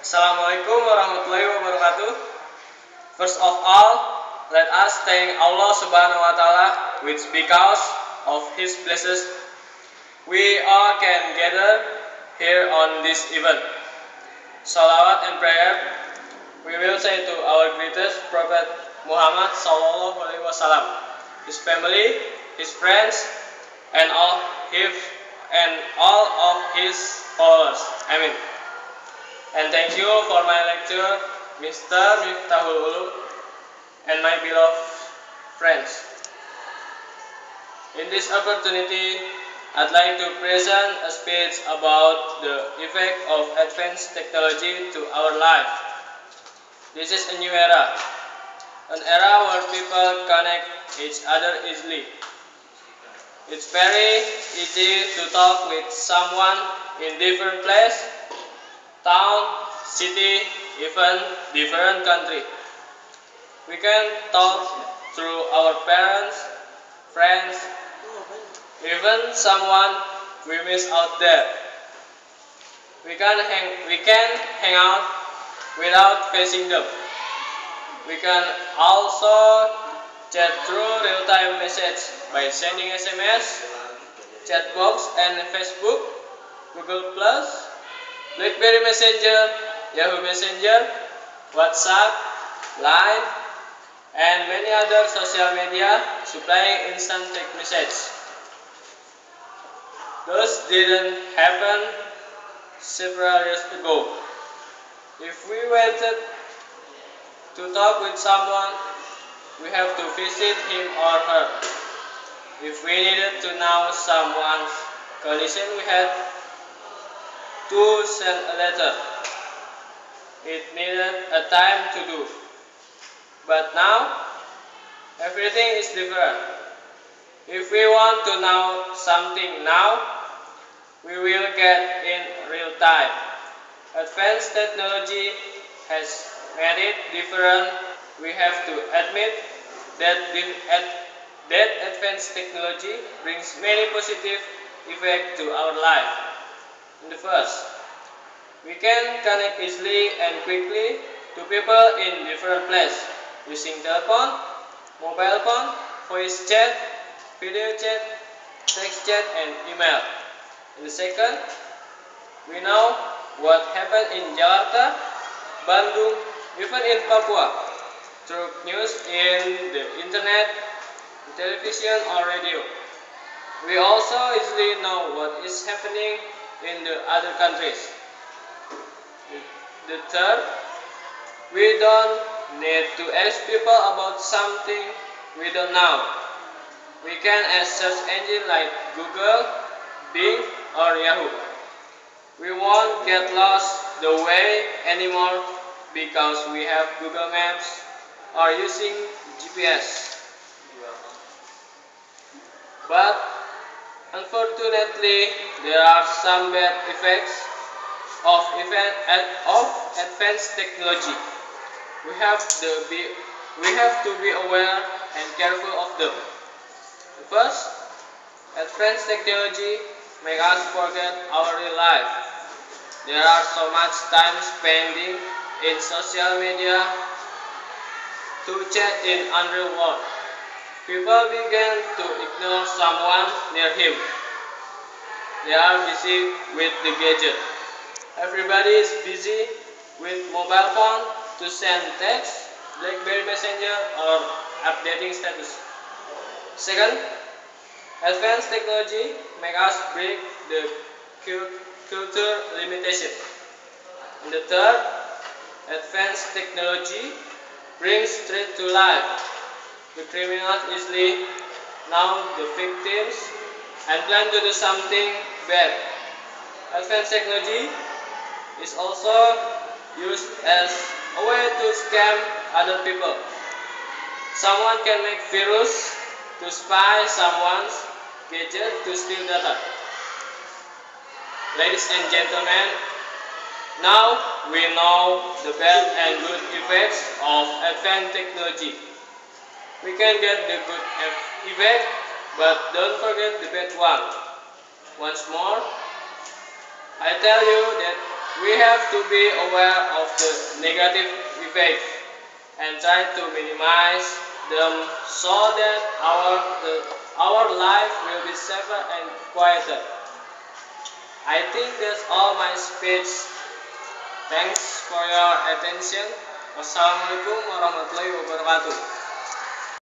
Assalamualaikum warahmatullahi wabarakatuh. First of all, let us thank Allah Subhanahu wa Ta'ala, which because of His blessings we all can gather here on this event. Salawat and prayer we will say to our greatest Prophet Muhammad Sallallahu Alaihi Wasallam, his family, his friends, and all of his followers. Amin. And thank you for my lecturer, Mr. Miftahul Ulum, and my beloved friends. In this opportunity, I'd like to present a speech about the effect of advanced technology to our life. This is a new era, an era where people connect each other easily. It's very easy to talk with someone in different place, town, city, even different country. We can talk through our parents, friends, even someone we miss out there. We can hang out without facing them. We can also chat through real-time message by sending SMS, chat box and Facebook, Google Plus, BlackBerry Messenger, Yahoo Messenger, WhatsApp, Line, and many other social media supplying instant text message. Those didn't happen several years ago. If we wanted to talk with someone, we have to visit him or her. If we needed to know someone's condition, we had to send a letter. It needed a time to do. But now, everything is different. If we want to know something now, we will get in real time. Advanced technology has made it different. We have to admit that advanced technology brings many positive effects to our life. In the first, we can connect easily and quickly to people in different places using telephone, mobile phone, voice chat, video chat, text chat, and email. In the second, we know what happened in Jakarta, Bandung, even in Papua through news in the internet, television, or radio. We also easily know what is happening in the other countries. The third, we don't need to ask people about something we don't know. We can ask search engines like Google, Bing, or Yahoo. We won't get lost the way anymore because we have Google Maps or using GPS. But unfortunately, there are some bad effects of advanced technology. We have to be aware and careful of them. First, advanced technology make us forget our real life. There are so much time spending in social media to chat in unreal world. People begin to ignore someone near him. They are busy with the gadget. Everybody is busy with mobile phone to send text, BlackBerry Messenger, or updating status. Second, advanced technology make us break the culture limitation. And the third, advanced technology brings threat to life. The criminals easily know the victims and plan to do something bad. Advanced technology is also used as a way to scam other people. Someone can make virus to spy someone's gadget to steal data. Ladies and gentlemen, now we know the bad and good effects of advanced technology. We can get the good effect, but don't forget the bad one. Once more, I tell you that We have to be aware of the negative effects and try to minimize them so that our life will be safer and quieter. I think that's all my speech. Thanks for your attention. Wassalamualaikum warahmatullahi wabarakatuh.